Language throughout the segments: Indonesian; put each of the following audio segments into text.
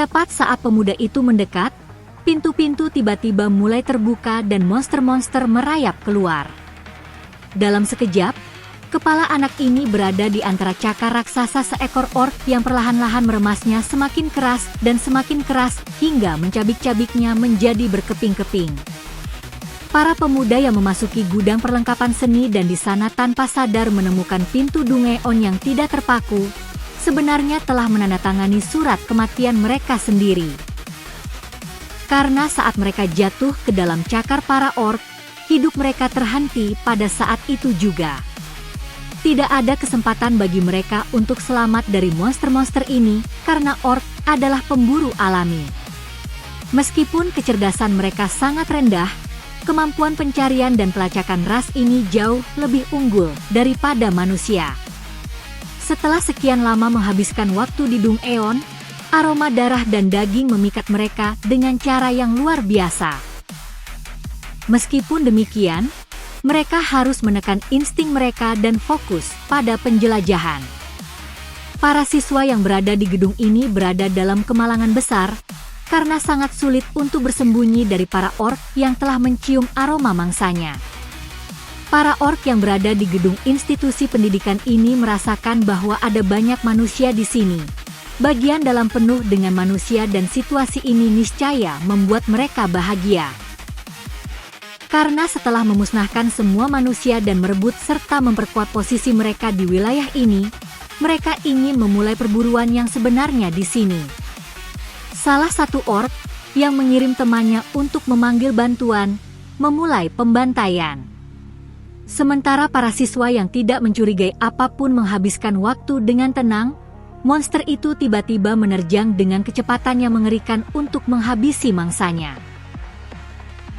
Tepat saat pemuda itu mendekat, pintu-pintu tiba-tiba mulai terbuka dan monster-monster merayap keluar. Dalam sekejap, kepala anak ini berada di antara cakar raksasa seekor orc yang perlahan-lahan meremasnya semakin keras dan semakin keras hingga mencabik-cabiknya menjadi berkeping-keping. Para pemuda yang memasuki gudang perlengkapan seni dan di sana tanpa sadar menemukan pintu Dungeon yang tidak terpaku, sebenarnya telah menandatangani surat kematian mereka sendiri. Karena saat mereka jatuh ke dalam cakar para orc, hidup mereka terhenti pada saat itu juga. Tidak ada kesempatan bagi mereka untuk selamat dari monster-monster ini karena orc adalah pemburu alami. Meskipun kecerdasan mereka sangat rendah, kemampuan pencarian dan pelacakan ras ini jauh lebih unggul daripada manusia. Setelah sekian lama menghabiskan waktu di Dungeon, aroma darah dan daging memikat mereka dengan cara yang luar biasa. Meskipun demikian, mereka harus menekan insting mereka dan fokus pada penjelajahan. Para siswa yang berada di gedung ini berada dalam kemalangan besar, karena sangat sulit untuk bersembunyi dari para orc yang telah mencium aroma mangsanya. Para orc yang berada di gedung institusi pendidikan ini merasakan bahwa ada banyak manusia di sini. Bagian dalam penuh dengan manusia dan situasi ini niscaya membuat mereka bahagia. Karena setelah memusnahkan semua manusia dan merebut serta memperkuat posisi mereka di wilayah ini, mereka ingin memulai perburuan yang sebenarnya di sini. Salah satu orc yang mengirim temannya untuk memanggil bantuan, memulai pembantaian. Sementara para siswa yang tidak mencurigai apapun menghabiskan waktu dengan tenang, monster itu tiba-tiba menerjang dengan kecepatan yang mengerikan untuk menghabisi mangsanya.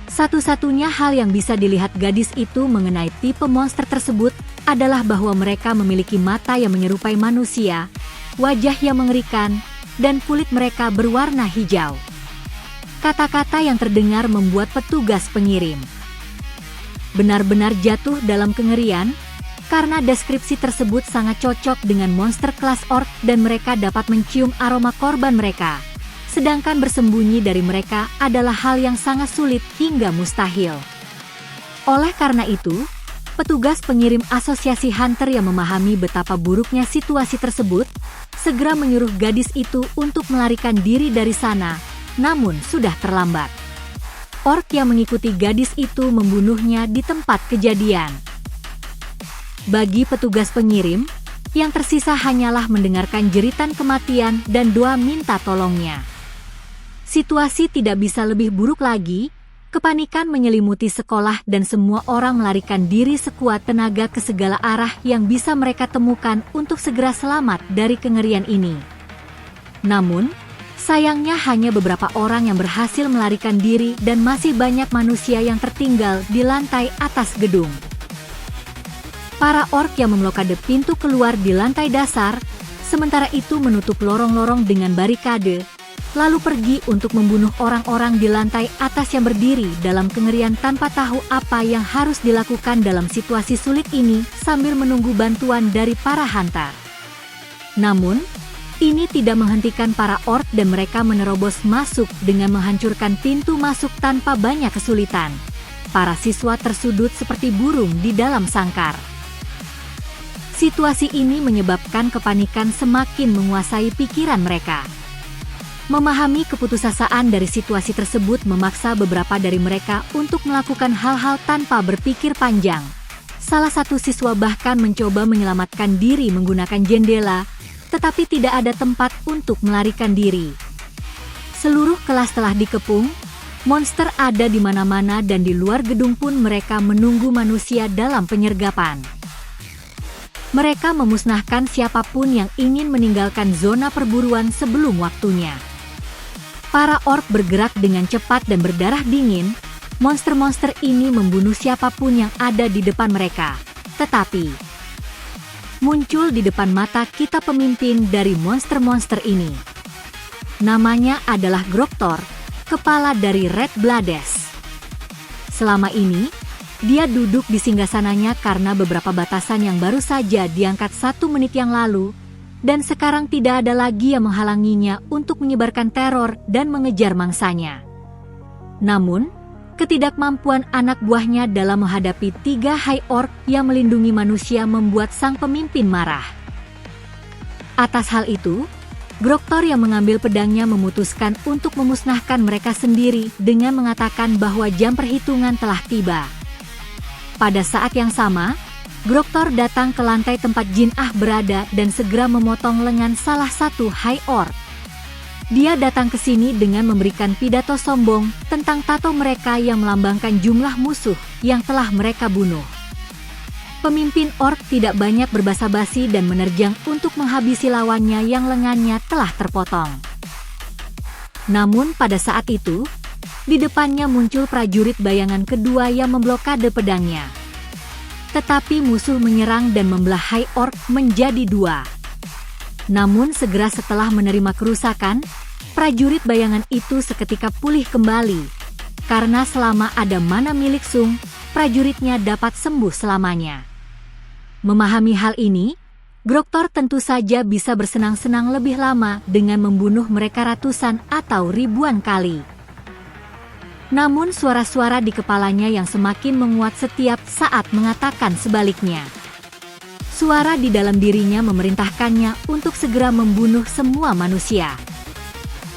Satu-satunya hal yang bisa dilihat gadis itu mengenai tipe monster tersebut adalah bahwa mereka memiliki mata yang menyerupai manusia, wajah yang mengerikan, dan kulit mereka berwarna hijau. Kata-kata yang terdengar membuat petugas pengirim benar-benar jatuh dalam kengerian, karena deskripsi tersebut sangat cocok dengan monster kelas orc dan mereka dapat mencium aroma korban mereka. Sedangkan bersembunyi dari mereka adalah hal yang sangat sulit hingga mustahil. Oleh karena itu, petugas pengirim asosiasi hunter yang memahami betapa buruknya situasi tersebut, segera menyuruh gadis itu untuk melarikan diri dari sana, namun sudah terlambat. Orc yang mengikuti gadis itu membunuhnya di tempat kejadian. Bagi petugas pengirim, yang tersisa hanyalah mendengarkan jeritan kematian dan doa minta tolongnya. Situasi tidak bisa lebih buruk lagi, kepanikan menyelimuti sekolah dan semua orang melarikan diri sekuat tenaga ke segala arah yang bisa mereka temukan untuk segera selamat dari kengerian ini. Namun, sayangnya hanya beberapa orang yang berhasil melarikan diri dan masih banyak manusia yang tertinggal di lantai atas gedung. Para orc yang memblokade pintu keluar di lantai dasar, sementara itu menutup lorong-lorong dengan barikade, lalu pergi untuk membunuh orang-orang di lantai atas yang berdiri dalam kengerian tanpa tahu apa yang harus dilakukan dalam situasi sulit ini sambil menunggu bantuan dari para hunter. Namun, ini tidak menghentikan para orc dan mereka menerobos masuk dengan menghancurkan pintu masuk tanpa banyak kesulitan. Para siswa tersudut seperti burung di dalam sangkar. Situasi ini menyebabkan kepanikan semakin menguasai pikiran mereka. Memahami keputusasaan dari situasi tersebut memaksa beberapa dari mereka untuk melakukan hal-hal tanpa berpikir panjang. Salah satu siswa bahkan mencoba menyelamatkan diri menggunakan jendela, tetapi tidak ada tempat untuk melarikan diri. Seluruh kelas telah dikepung, monster ada di mana-mana dan di luar gedung pun mereka menunggu manusia dalam penyergapan. Mereka memusnahkan siapapun yang ingin meninggalkan zona perburuan sebelum waktunya. Para orc bergerak dengan cepat dan berdarah dingin, monster-monster ini membunuh siapapun yang ada di depan mereka. Tetapi muncul di depan mata kita pemimpin dari monster-monster ini. Namanya adalah Groktor, kepala dari Red Blades. Selama ini, dia duduk di singgasananya karena beberapa batasan yang baru saja diangkat 1 menit yang lalu, dan sekarang tidak ada lagi yang menghalanginya untuk menyebarkan teror dan mengejar mangsanya. Namun, ketidakmampuan anak buahnya dalam menghadapi 3 High Orc yang melindungi manusia membuat sang pemimpin marah. Atas hal itu, Groktor yang mengambil pedangnya memutuskan untuk memusnahkan mereka sendiri dengan mengatakan bahwa jam perhitungan telah tiba. Pada saat yang sama, Groktor datang ke lantai tempat Jin Ah berada dan segera memotong lengan salah satu High Orc. Dia datang ke sini dengan memberikan pidato sombong tentang tato mereka yang melambangkan jumlah musuh yang telah mereka bunuh. Pemimpin orc tidak banyak berbasa-basi dan menerjang untuk menghabisi lawannya yang lengannya telah terpotong. Namun pada saat itu, di depannya muncul prajurit bayangan kedua yang memblokade pedangnya. Tetapi musuh menyerang dan membelah High Orc menjadi 2. Namun segera setelah menerima kerusakan, prajurit bayangan itu seketika pulih kembali. Karena selama ada mana milik Sung, prajuritnya dapat sembuh selamanya. Memahami hal ini, Groktor tentu saja bisa bersenang-senang lebih lama dengan membunuh mereka ratusan atau ribuan kali. Namun suara-suara di kepalanya yang semakin menguat setiap saat mengatakan sebaliknya. Suara di dalam dirinya memerintahkannya untuk segera membunuh semua manusia.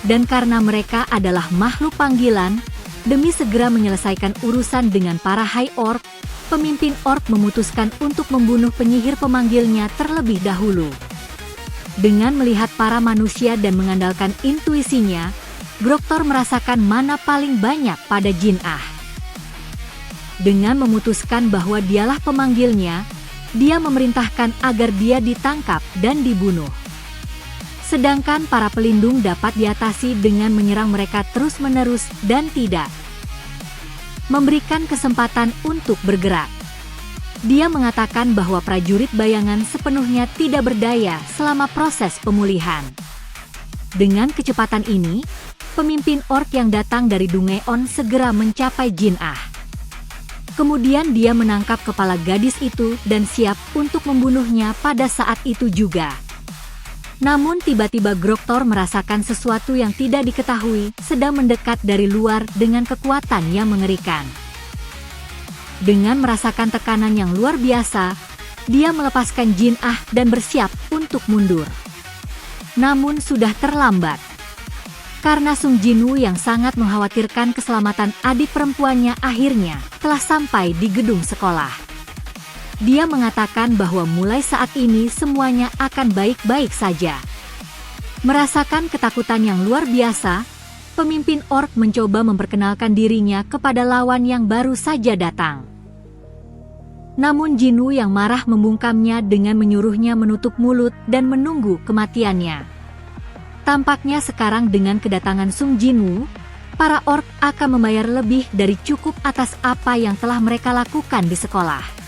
Dan karena mereka adalah makhluk panggilan, demi segera menyelesaikan urusan dengan para High Orc, pemimpin orc memutuskan untuk membunuh penyihir pemanggilnya terlebih dahulu. Dengan melihat para manusia dan mengandalkan intuisinya, Groktor merasakan mana paling banyak pada Jin Ah. Dengan memutuskan bahwa dialah pemanggilnya, dia memerintahkan agar dia ditangkap dan dibunuh. Sedangkan para pelindung dapat diatasi dengan menyerang mereka terus-menerus dan tidak memberikan kesempatan untuk bergerak. Dia mengatakan bahwa prajurit bayangan sepenuhnya tidak berdaya selama proses pemulihan. Dengan kecepatan ini, pemimpin orc yang datang dari Dungeon segera mencapai Jin Ah. Kemudian dia menangkap kepala gadis itu dan siap untuk membunuhnya pada saat itu juga. Namun tiba-tiba Groktor merasakan sesuatu yang tidak diketahui sedang mendekat dari luar dengan kekuatan yang mengerikan. Dengan merasakan tekanan yang luar biasa, dia melepaskan Jin Ah dan bersiap untuk mundur. Namun sudah terlambat. Karena Sung Jinwoo yang sangat mengkhawatirkan keselamatan adik perempuannya akhirnya telah sampai di gedung sekolah. Dia mengatakan bahwa mulai saat ini semuanya akan baik-baik saja. Merasakan ketakutan yang luar biasa, pemimpin orc mencoba memperkenalkan dirinya kepada lawan yang baru saja datang. Namun Jinwoo yang marah membungkamnya dengan menyuruhnya menutup mulut dan menunggu kematiannya. Tampaknya sekarang dengan kedatangan Sung Jinwoo, para orc akan membayar lebih dari cukup atas apa yang telah mereka lakukan di sekolah.